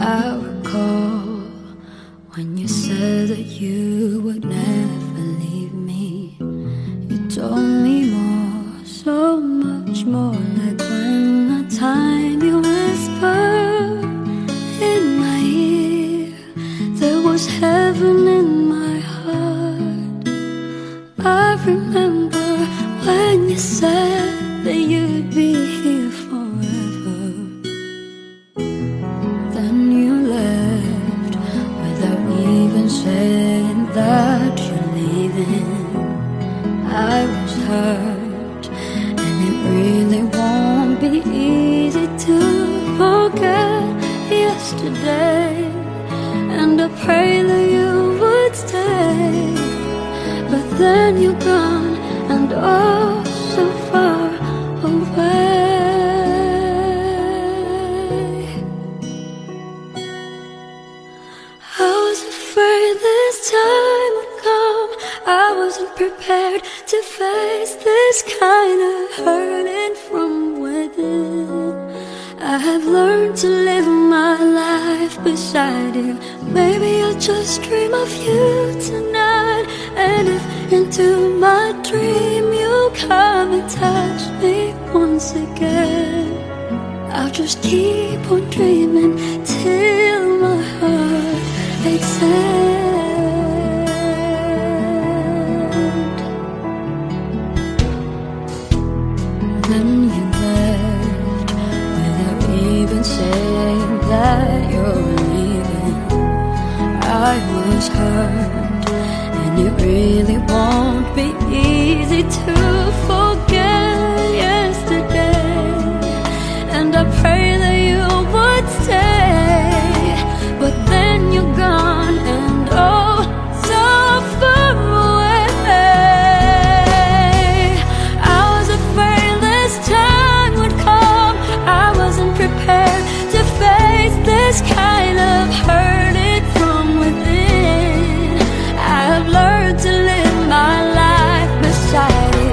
I recall when you said that you would never leave me. You told me more, so much more. Like when the time you whispered in my ear, there was heaven in my heart. I remember when you said that you'd be here forever. Then you left without even saying that you're leaving. I was hurt, and it really won't be easy to forget yesterday. And I pray that you would stay, but then you're gone, and oh, so far away. I was afraid this time would come. I wasn't prepared to face this kind of hurting from within. I have learned to live my life beside you. Maybe I'll just dream of you tonight. And if into my dream you come and touch me once again, I'll just keep on dreaming till my heart expands. Then you left without even saying that you're leaving. I was hurt, and it really won't be easy to forget yesterday. And I pray that you would stay, but then you're gone, and oh, so far away. I was afraid this time would come. I wasn't prepared to face this kind of hurting from within. I have learned to live my life beside you.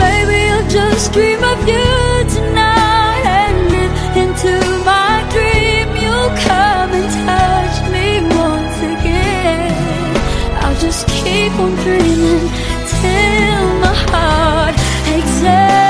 Maybe I'll just dream of you tonight, and if into my dream you'll come and touch me once again, I'll just keep on dreaming till my heart exhales.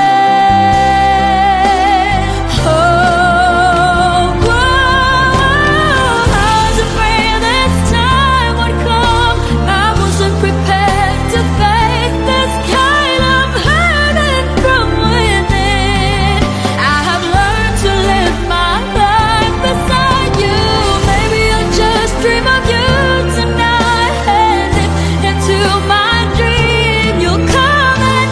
Dream you'll come and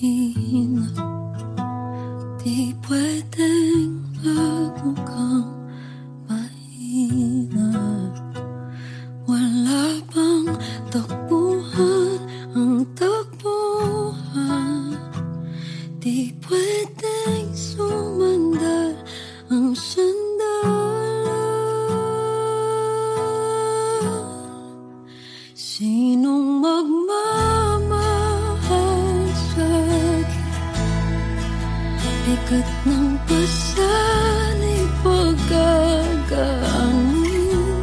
mahina. Di pwedeng magmukhang mahina. Wala bang takbuhan ang takbuhan? Di pwedeng sumandal ang sandal. Sinong magmamahal sa'kin? Bigat ng pasanay pagkagaanin.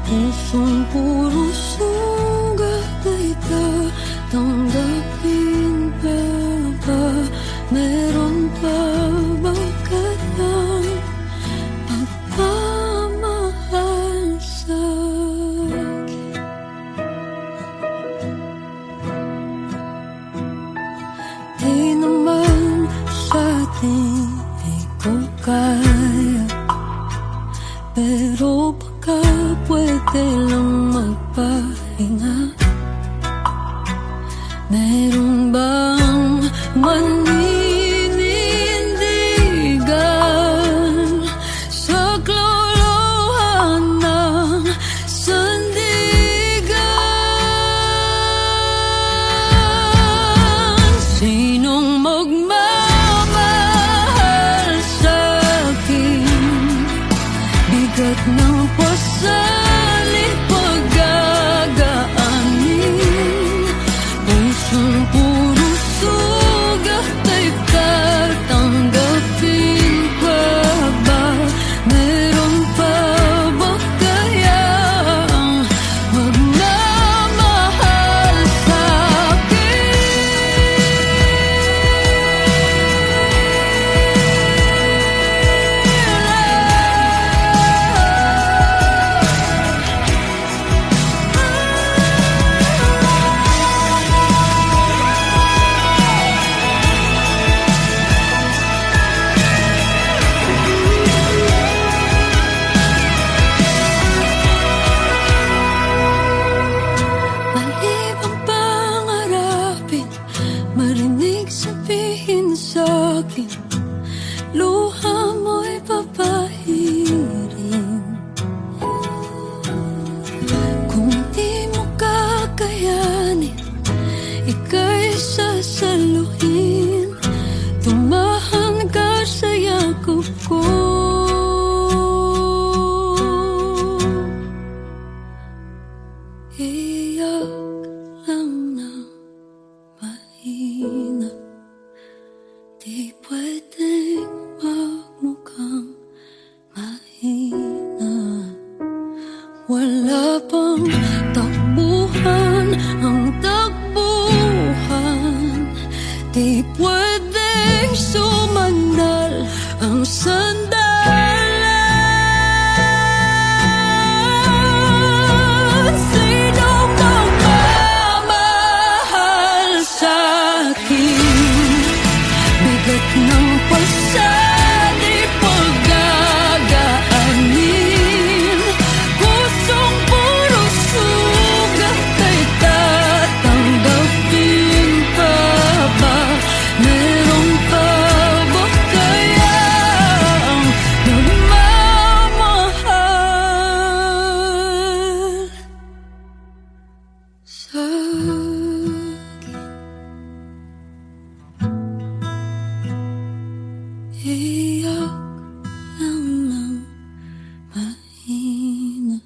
Pusong puro sugat ay tatanggapin pa ba? Meron pa ba kayang pagmamahal sa'kin? Di naman sa'tin ay ko kaya, pero baka pwede lang magpahinga. Meron bang maninindigan sa kaluluhan ng sandigan? Sinong magmamahal sa'kin? Bigat ng pasalit pagagaanin. Pusong puro sugat ay tatanggapin pa ba? Meron pa ba kayang magmamahal malibang pangarapin, marinig sabihin sa'kin, luha mo'y papahirin. Kung di mo kakayanin, ika'y sasaluhin. Tumahan ka sa yakap ko. Iyak lang ng mahina. Di pwedeng magmukhang mahina. Wala bang takbuhan ang takbuhan? Di pwedeng sumandal ang sandalan. Sinong magmamahal sa'kin? Bigat ng pasanay pagagaanin. Pusong puro sugat ay tatanggapin pa ba? Meron pa ba kayang magmamahal sa'kin? Iyak lang ng mahina.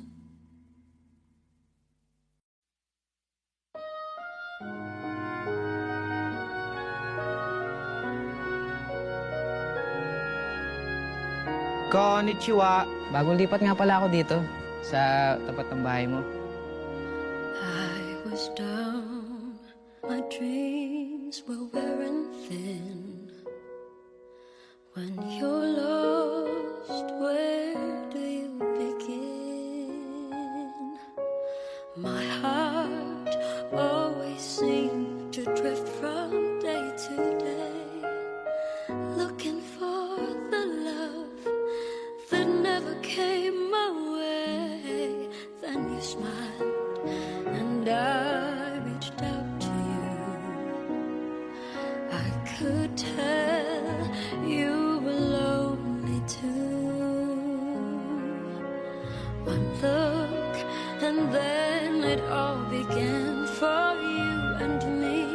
Konnichiwa. Bagong lipat nga pala ako dito sa tapat ng bahay mo. I was down, my dreams were wearing thin. When you're lost, where do you begin? My heart always seemed to drift from day to day, looking for the love that never came my way. Then you smiled and I reached out to you. could tell you were lonely too. One look and then it all began for you and me.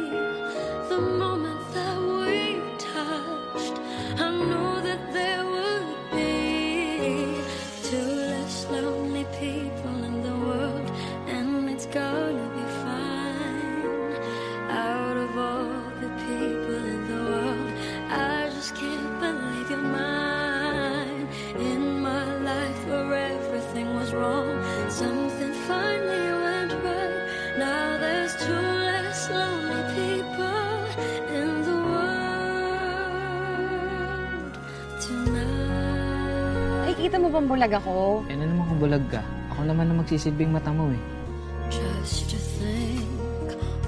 The moment that we touched, I knew that there would be two less lonely people in the world, and it's gonna be fine. Out of all the people in the world, I just can't believe you're mine. In my life where everything was wrong, something finally went right. Now there's two less lonely people in the world tonight. Ay, kita mo bang bulag ako? Eh, ano naman kung bulag ka? Ako naman na magsisilbing mata mo eh. Just to think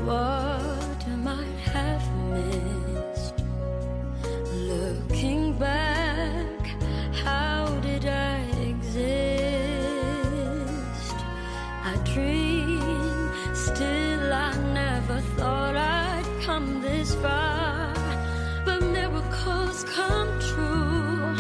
what I might have missed. Looking back, how did I exist? I dream, still I never thought I'd come this far. But miracles come true,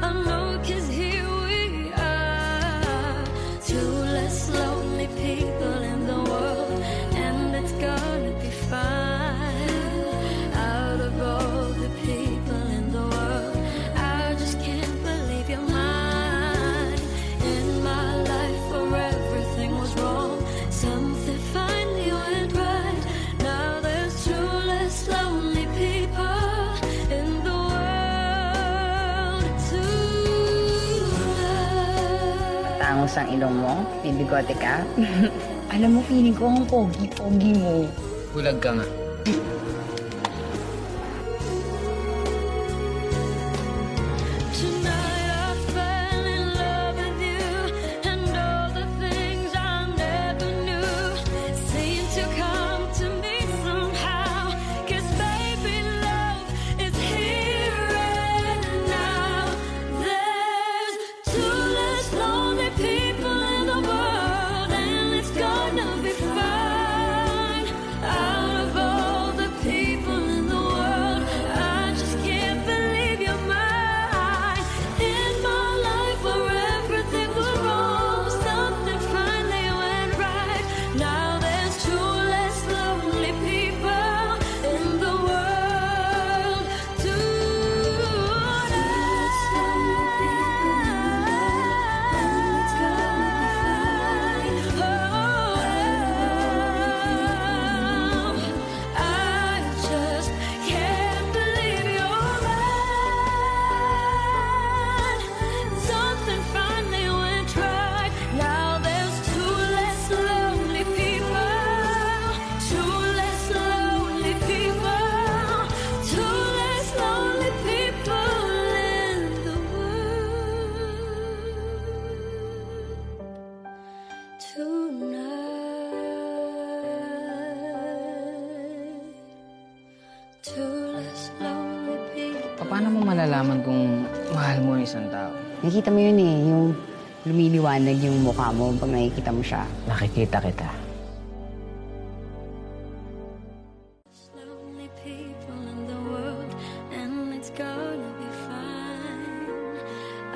I know, 'cause here we are. Two less lonely people in the world, and it's gonna be fine. Out of all the people in the world, I just can't believe you're mine. In my life where everything was wrong, something finally went right. Now there's two less lonely people in the world tonight. Tangos ang ilong mo? May bigote ka? Alam mo, feeling ko ang pogi-pogi mo. Bulag ka nga. Tonight I fell in love with you, and all the things I never knew seem to come to me somehow. 'Cause baby, love is here and now. There's two less lonely people in the world, and it's gonna be fine. Out of all the people in the world, I just can't believe you're mine. In my life where everything was wrong, something finally went right. Now there's two less lonely people in the world tonight. It's gonna be fine. I just can't believe you're mine. Something finally went right. Now there's two less lonely people. Two less lonely people. Two less lonely people in the world tonight. Two less lonely people. Paano mo malalaman kung mahal mo yung isang tao? Nakikita mo yun eh, yung lumiliwanag yung mukha mo pag nakikita mo siya. Nakikita kita. Lonely people in the world, and it's gonna be fine.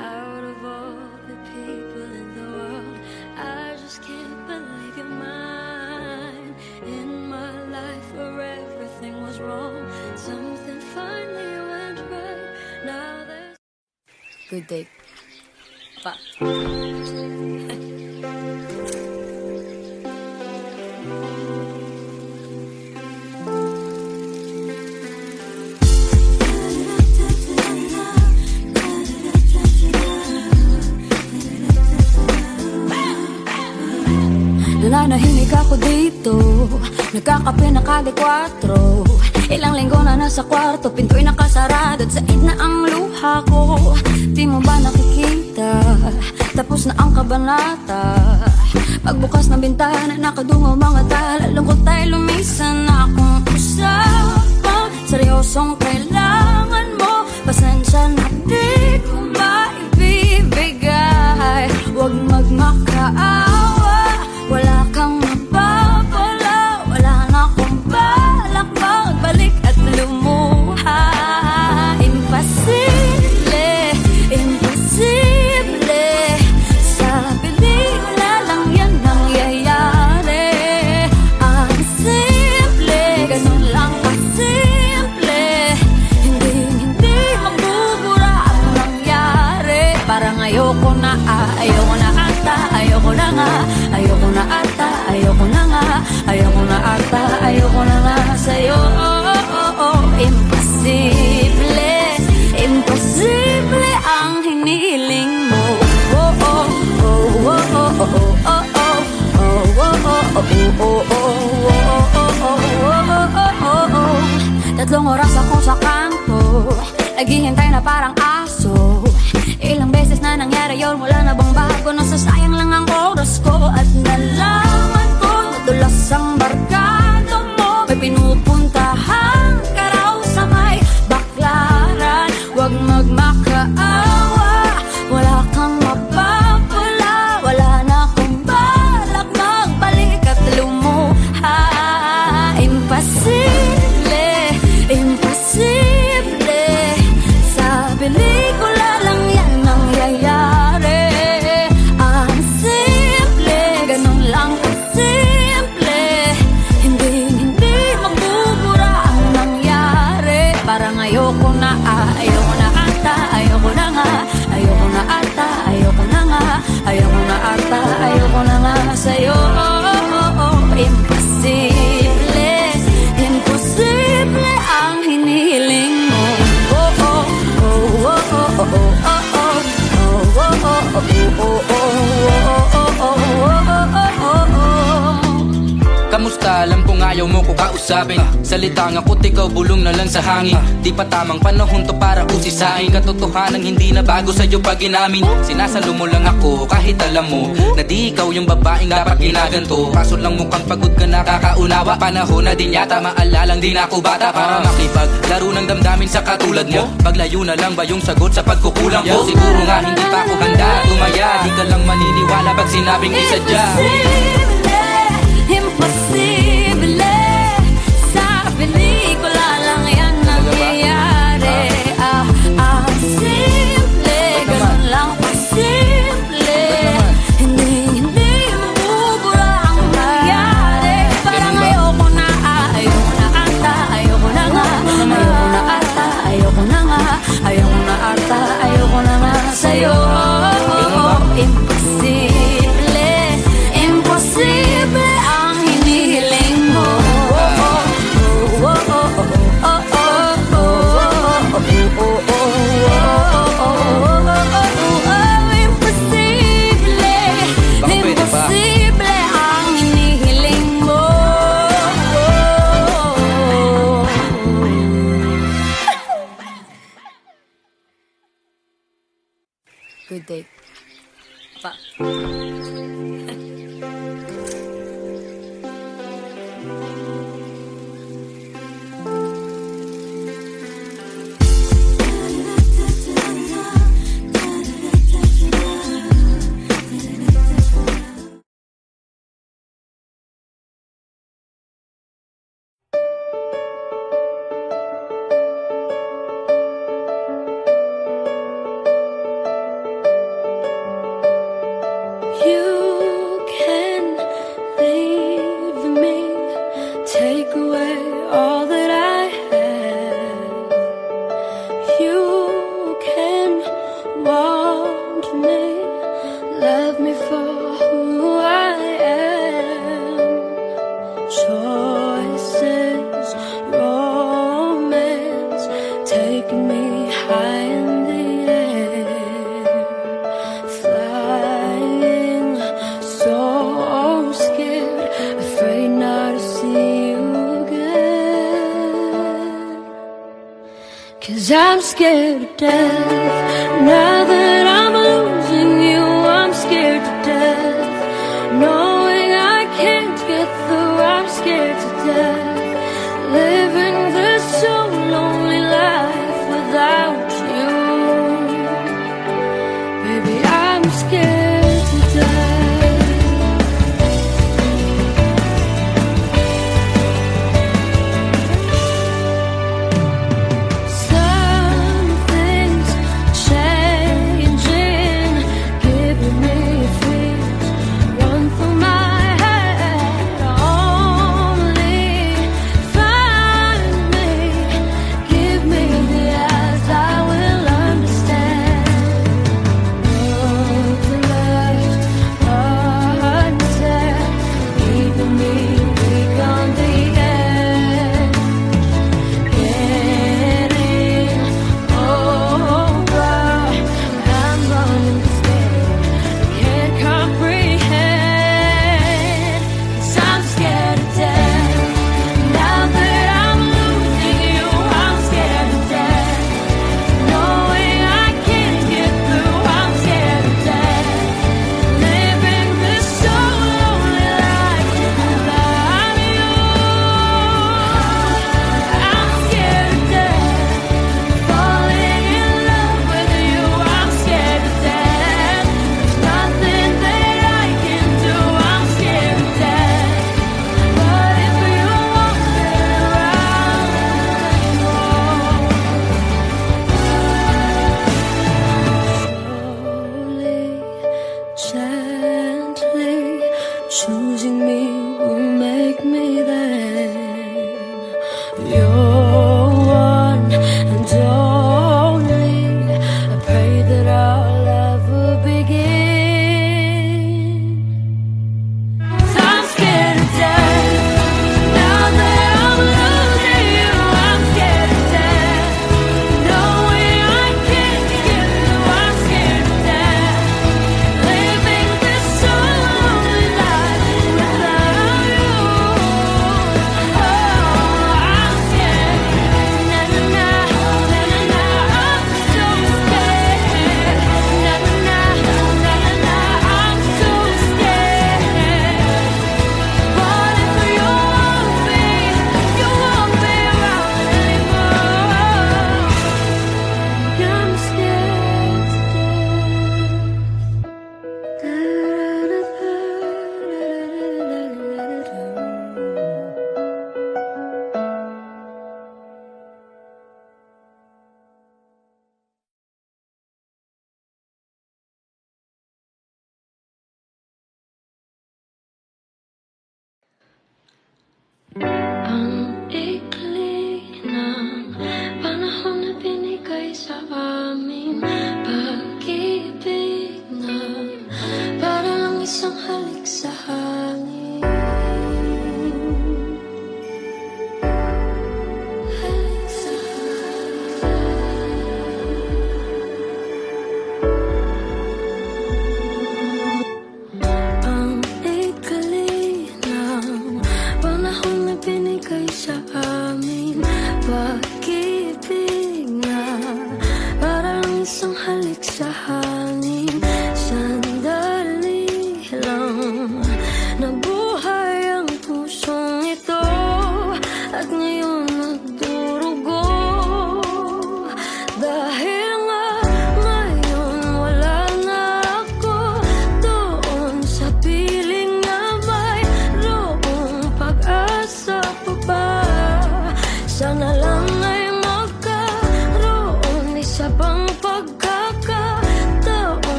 Out of all the people in the world, I just can't believe you're mine. In my life where everything was wrong, something finally went right. Now there's Good day. Pa. Nananahimik ako dito, nagkakape na kada 4. Ilang linggo na nasa kwarto, pinto'y nakasarado at said na ang luha ko. Di mo ba nakikita, tapos na ang kabanata. Pagbukas ng bintana, nakadungaw mga tala. Lungkot tayo lumisan na akong usapan. Seryosong kailangan mo, pasensya na di ko maibibigay. Huwag magmakaawa, wala kang mapapala. Wala na akong balak magbalik at lumuha. ayoko na nga, ayoko na ata, ayoko na nga sa'yo. Imposible, imposible ang hinihiling mo. Tatlong oras ako sa kanto, naghihintay na parang aso. Ilang beses na nangyari yun, wala na bang bago? Nasasayang lang ang oras ko. At nalaman ko, nadulas ang barkada mo. May pinupuntahan ka raw sa may baklaran. Huwag magmakaawa, wala kang mapapala. Wala na akong balak magbalik at lumuha. Imposible, imposible, sa pelikula lang yan nangyayari. Ang simple, ganun lang kasimple. Hindi magbubura ang nangyari. Parang ayoko na, ayoko na ata, ayoko na nga, ayoko na ata, ayoko na nga, ayoko na ata, ayoko na nga sa'yo. Imposible, imposible ang hinihiling mo. Kamusta? Alam kong ayaw mo ko kausapin. Salita nga ko't ikaw bulong na lang sa hangin. Di pa tamang panahon to para usisain. Katotohanan hindi na bago sa'yo pag inamin. Sinasalo mo lang ako kahit alam mo na di ikaw yung babaeng dapat ginaganto. Kaso lang mukhang pagod ka nakakaunawa. Panahon na din yata maalalang di na ako bata para makipag laro ng damdamin sa katulad mo. Paglayo na lang ba yung sagot sa pagkukulang ko? Siguro nga hindi pa ako handa tumaya. Di ka lang maniniwala pag sinabing isadya. Imposible, sa pelikula lang yan nangyayari. Simple, ganun lang kasimple. Hindi mabubura ang nangyari. Parang ayoko na, ayoko na ata, ayoko na nga, ayoko na ata, ayoko na nga, ayoko na ata, ayoko na nga sa'yo. Imposible, imposible ang hinihiling mo. Imposible, imposible ang hinihiling mo. Good day. Pa. You can leave me, take away all that I have. You can want me, love me for who I am. Choices, romance, taking me high in the air. Flying, so scared, afraid not to see you again. 'Cause I'm scared to death. Now that I'm losing you, I'm scared to death. Knowing I can't get through, I'm scared to death. Living this so lonely life without you. Baby, I'm scared to death. Something's changing, giving me a feeling.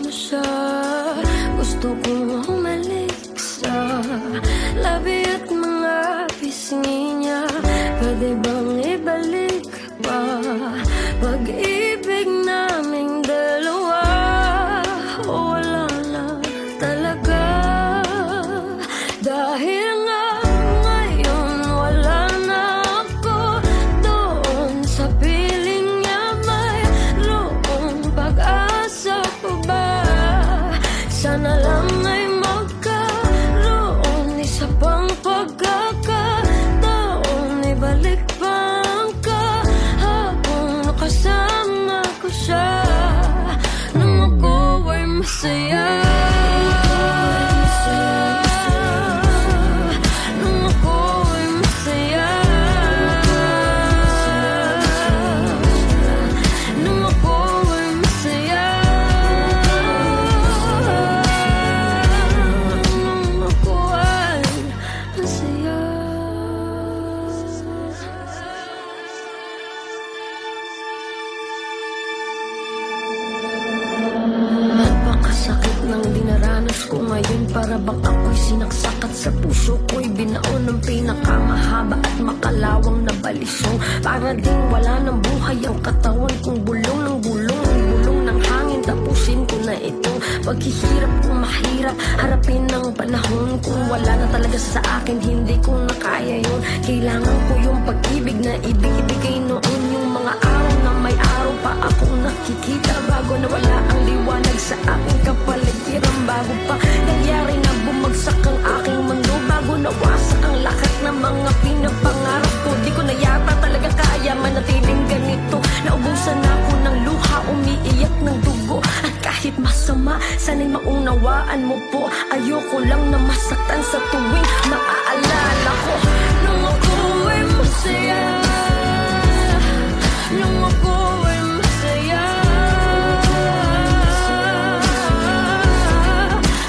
mo siya. Gusto kong humalik sa labi at mga pisngi niya. Pwede bang ibalik pa pag-ibig naming dalawa? O wala na talaga, dahil nga ngayon wala na ako doon sa piling niya. Mayroong pag-asa pa ba? Sana lang ay magkaroon isa pang pagkakataon. Ibalik pa ang kahapon, nakasama ko siya nung ako ay masaya. Nung ako ay masaya. Nung ako ay masaya. Nung ako ay masaya. Napakasakit ng dinaranas ko ngayon. Para bang ako'y sinaksak at sa puso ko'y binaon ng pinakamahaba at makalawang na balisong. Para ding wala ng buhay ang katawan kong bulong ng bulong. Ang bulong ng hangin, tapusin ko na ito. Paghihirap kong mahirap, harapin ng panahon. Kung wala na talaga sa akin, hindi ko na kaya yun. Kailangan ko yung pag-ibig na ibigay noon. Yung mga araw na may araw pa akong nakikita, bago na wala ang liwanag sa aking kapaligiran. Bago pa nangyari na bumagsak ang aking mundo, bago nawasak ang lahat ng mga pinapangarap ko. Di ko na yata talaga kaya manatiling ganito. Naubusan ako ng luha, umiiyak ng dugo. At kahit masama, sana'y maunawaan mo po. Ayoko lang na masaktan sa tuwing maaalala ko. Nung ako ay masaya. Nung ako ay masaya.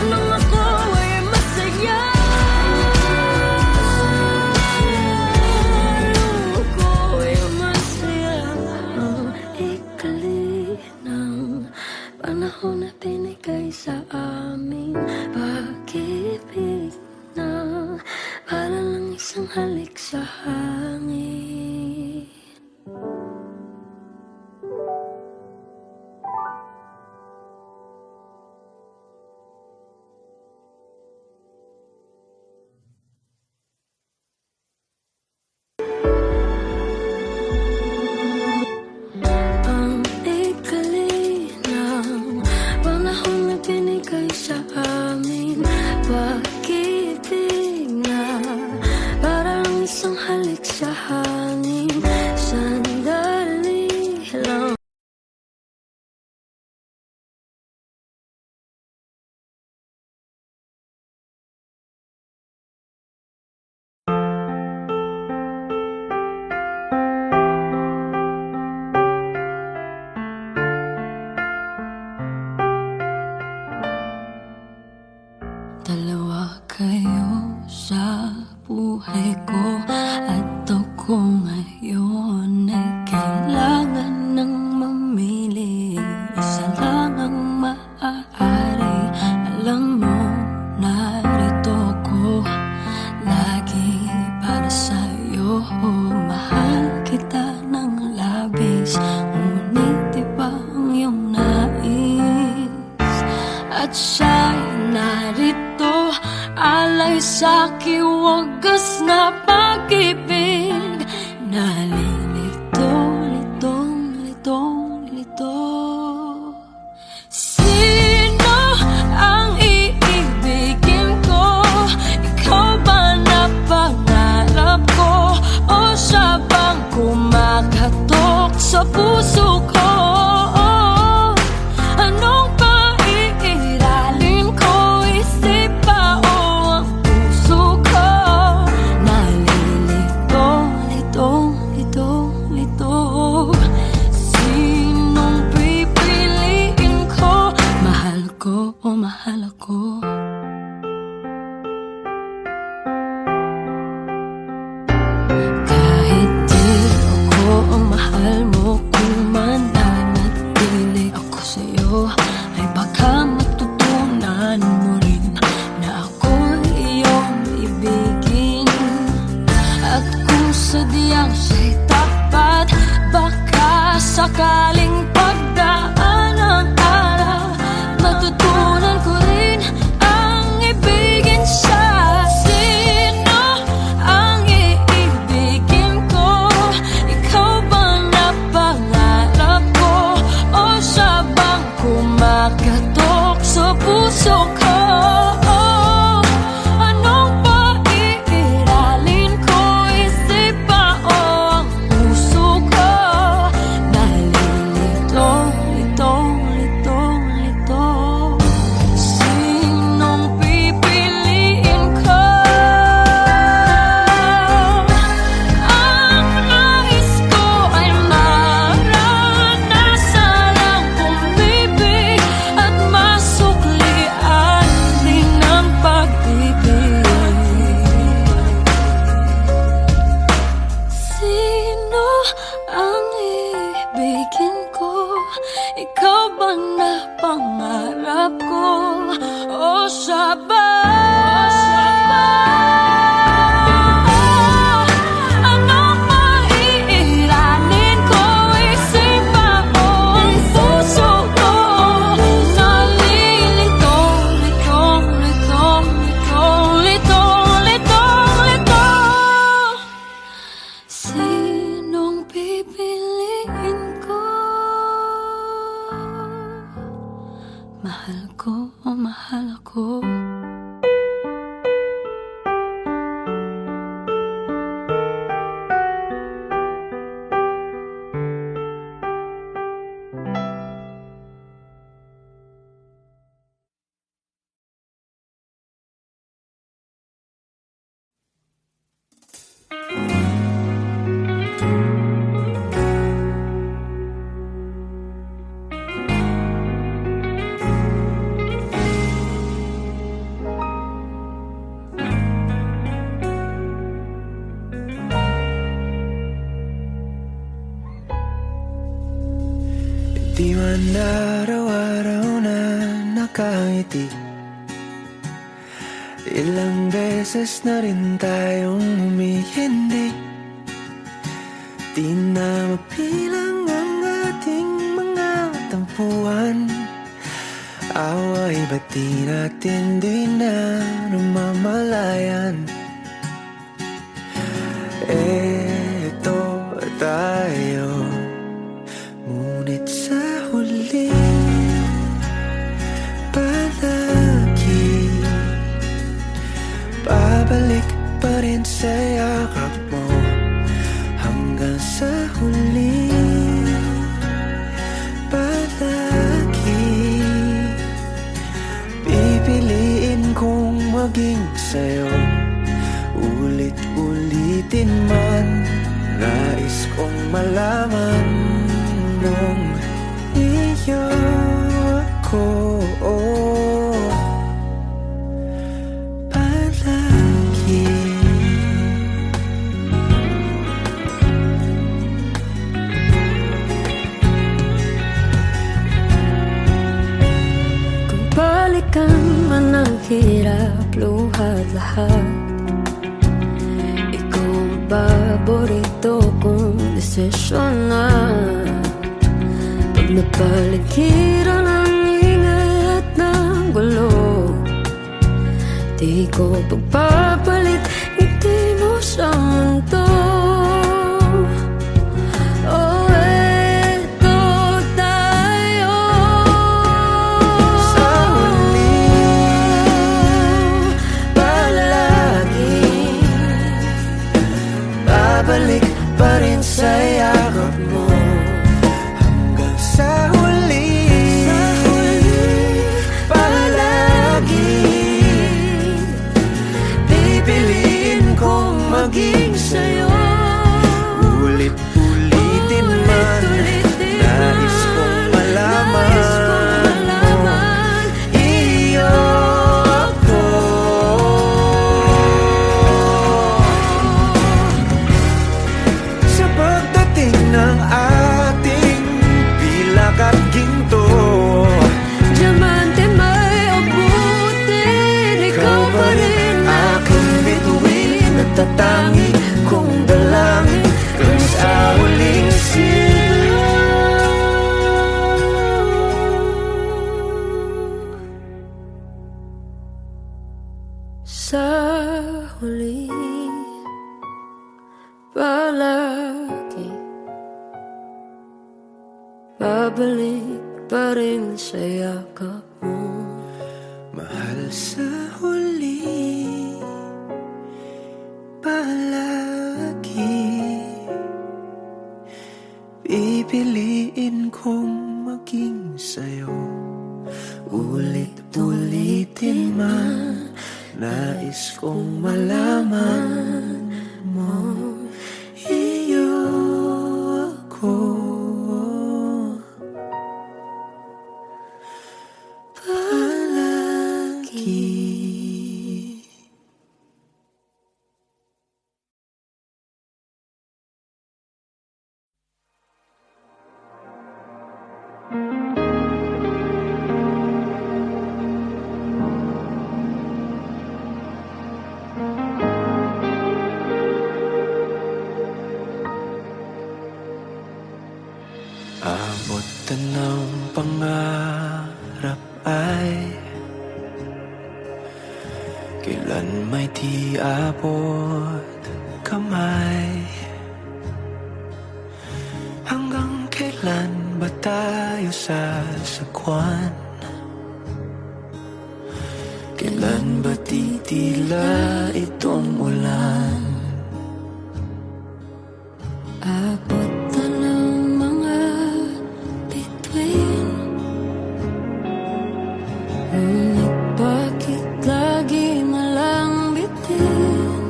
Nung ako ay masaya. Nung ako ay masaya. Ang ikli ng panahon na binigay sa amin, pag-ibig na para lang isang halik sa hangin. Ang ikli ng panahon na binigay sa amin, pag-ibig na para lang isang halik sa hangin. Sandali lang. Dalawa kayo sa buhay ko, at ako ngayon ay kailangan ng mamili. Isa lang ang maaari. Alam mo, narito ko lagi para sa'yo. Mahal kita ng labis, ngunit iba ang iyong nais. At siya'y narito, alay sa'king wagas na pag-ibig. Nalilito, litong, litong, lito. Sino ang iibigin ko? Ikaw ba na pangarap ko? O siya bang kumakatok sa puso ko? Anong paiiralin ko? Isip pa o ang puso ko? Nalilito puso ko. Anong paiiralin ko, isip ba o ang puso ko? Nalilitong, litong, litong, litong. Sinong pipiliin ko? Ang nais ko ay maranasan ang umibig at masuklian din ang pag-ibig. Sino ang ibigin ko? Ikaw ba na pangarap ko? O siya ba? Anong maiiranin ko? Isip ba o ang puso ko? Nalilitong, litong, litong, litong, litong, litong, litong. Sinong pipiliin ko? Mahal ko o mahal ako? Di man araw-araw na nakangiti, ilang beses na rin tayong humihindi. Di na mapilang ang ating mga tampuhan. Away ba't di natin di na namamalayan? Eto tayo, ngunit sa huli palagi babalik pa rin sa yakap mo. Hanggang sa huli palagi pipiliin kong maging sa'yo. Ulit-ulitin man, nais kong malaman nung iyo ako palagi. Kung balikan man ang hirap, luhat lahat, ikaw ang paborito kong desisyon na. Pag napaligiran ang ingay at ng gulo, di ko pagpapalit ngiti mo sa mundo. Oh, eto tayo Sa huli palagi babalik pa rin sa yakap mo. Hanggang sa huli palagi pipiliin kong maging sa'yo. Ulit-ulitin man, nais kong malaman iyo ako. Sa pagdating ng ating pilak at ginto, diamante may abutin, ikaw pa rin aking bituin at tatangi kong dalangin kung sa huling silaw. Sa huli palagi babalik pa rin sa yakap mo. mahal sa huli palagi. Pipiliin kong maging sa'yo, ulit-ulitin man. Nais kong malaman mo, iyo ako palagi. Abot ng pangarap ay kailan may di abot kamay. Hanggang kailan ba tayo sasakwan? Kailan ba titila itong ulan? Abot na ng mga bituin, ngunit bakit lagi na lang bitin?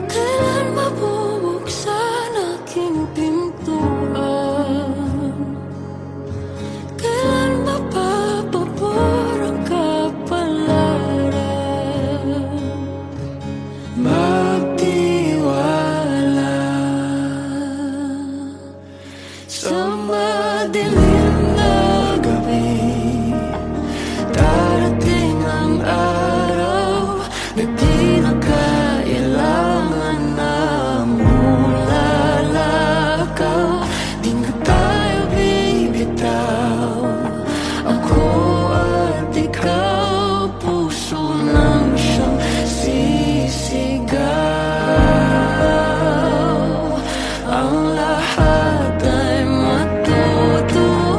Kailan mabubuksan aking pintuan? Kailan mapapabor ang kapalaran? Magtiwala sa madilim na gabi, darating ang araw na di na kailangan na mulalakaw. Di na tayo bibitaw, ako at ikaw, puso lang siyang sisigaw. Ang lahat ay matutuwa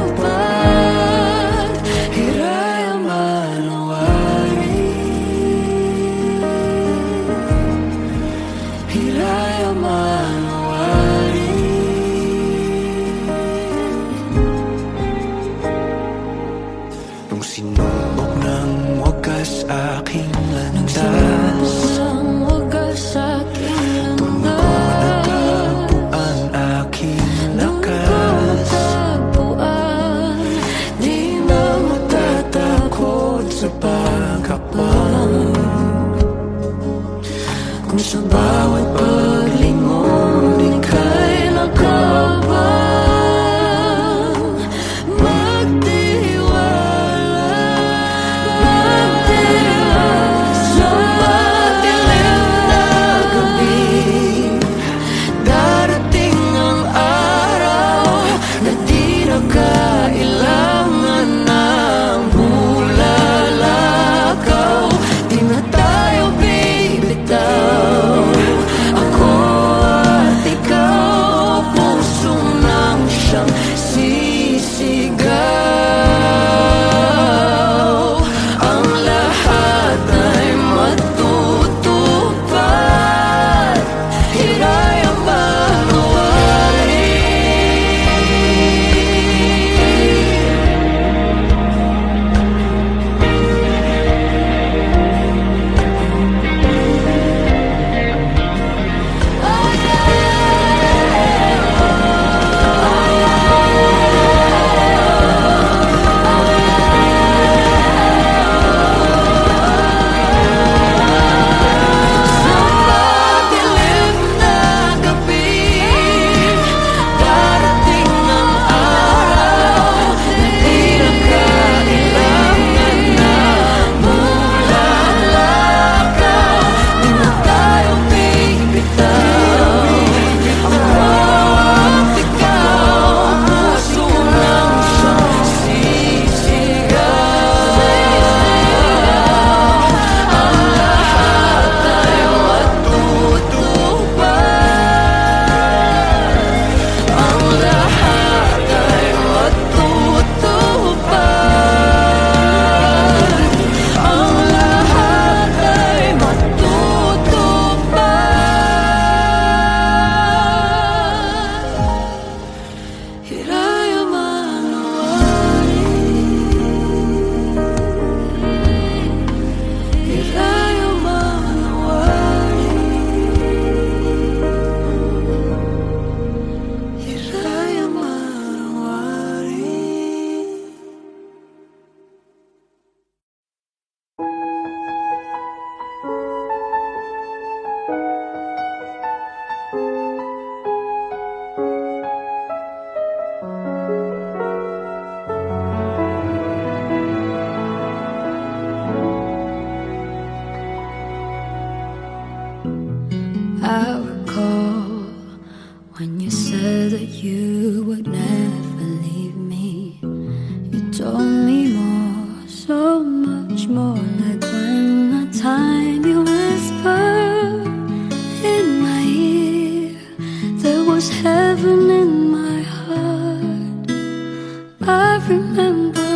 I remember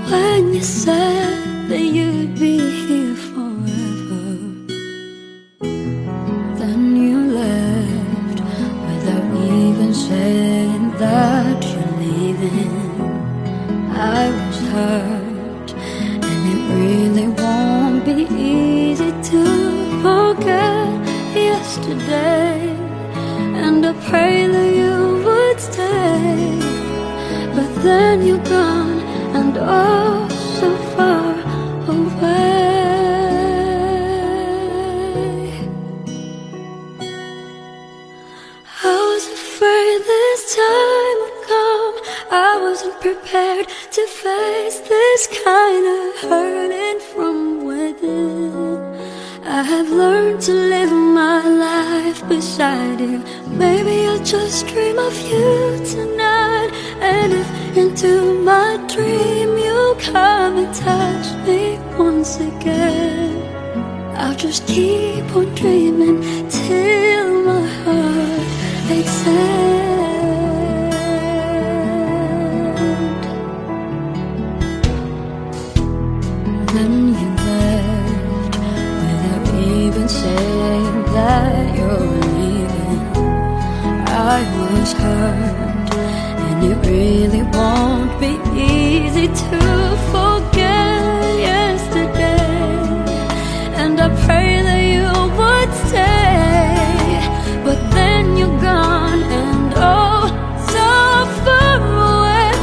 when you said that you'd be here forever. Then you left without even saying that you're leaving. I was hurt, and it really won't be easy to forget yesterday. And I pray that you would stay, but then you're gone, and oh, so far away. I was afraid this time would come. I wasn't prepared to face this kind of hurting from within. I have learned to live my life beside you. Maybe I'll just dream of you tonight. And if into my dream you come and touch me once again, I'll just keep on dreaming till my heart expands. Then you left without even saying that you're leaving. I was hurt, and it really won't be easy to forget yesterday. And I pray that you would stay, but then you're gone, and oh, so far away.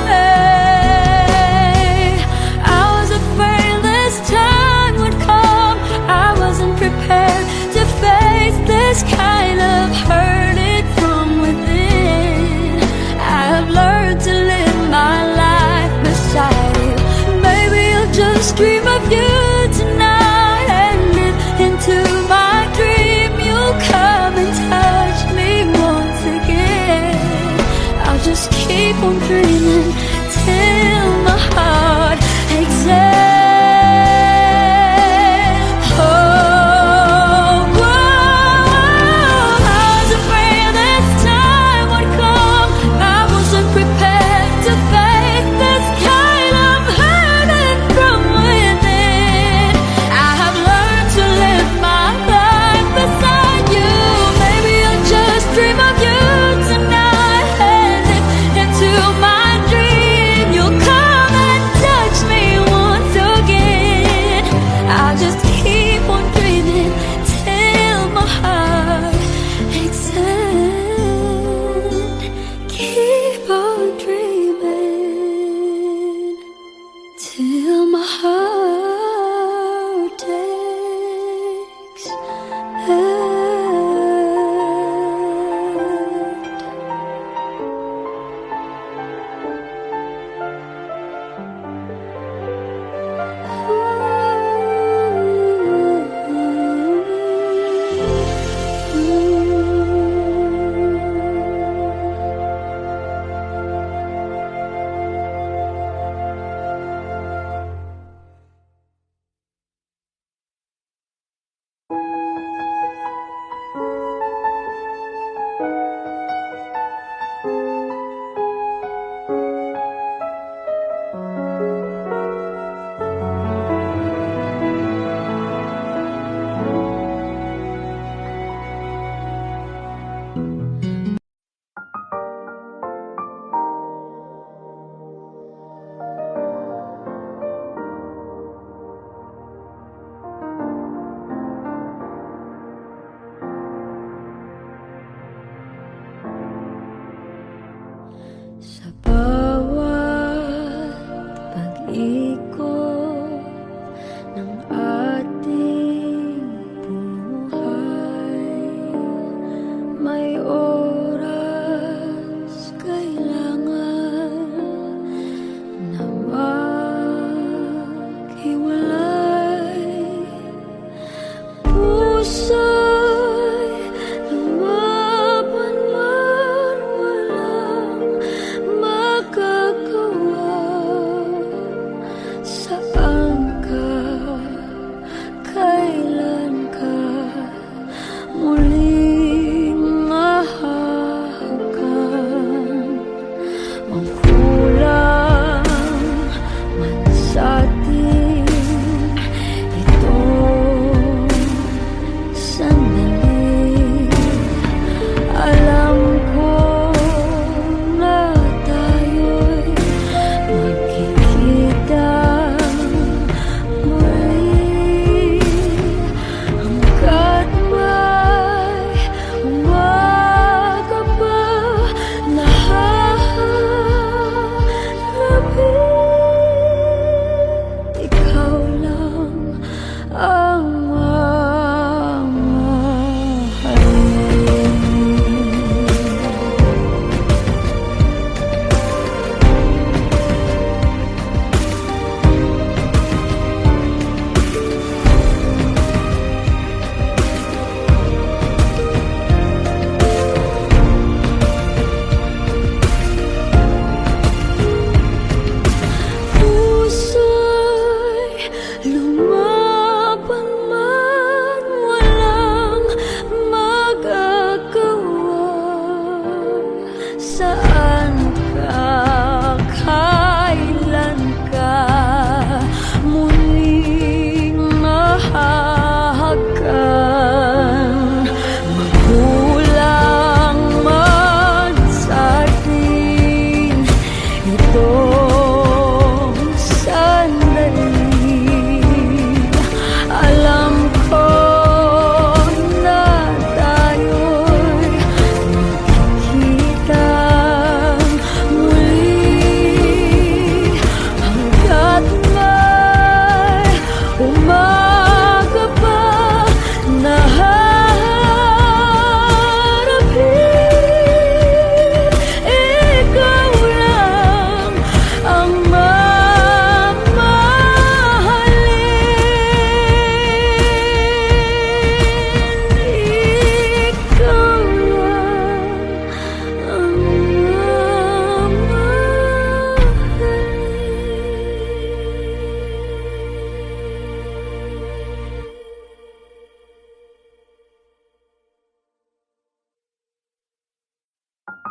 I was afraid this time would come. I wasn't prepared to face this kind of hurting from within. I have learned to live my life beside you. Maybe I'll just dream of you tonight, and if into my dream you'll come and touch me once again, I'll just keep on dreaming till my heart exhales. Till my heart takes sa bawat pag-ikot ng ating buhay. May oras kailangan na maghiwalay. Puso'y lumaban man walang magagawa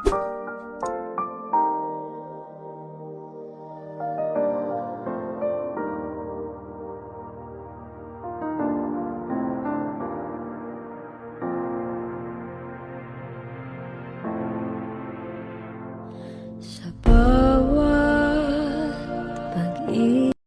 Thank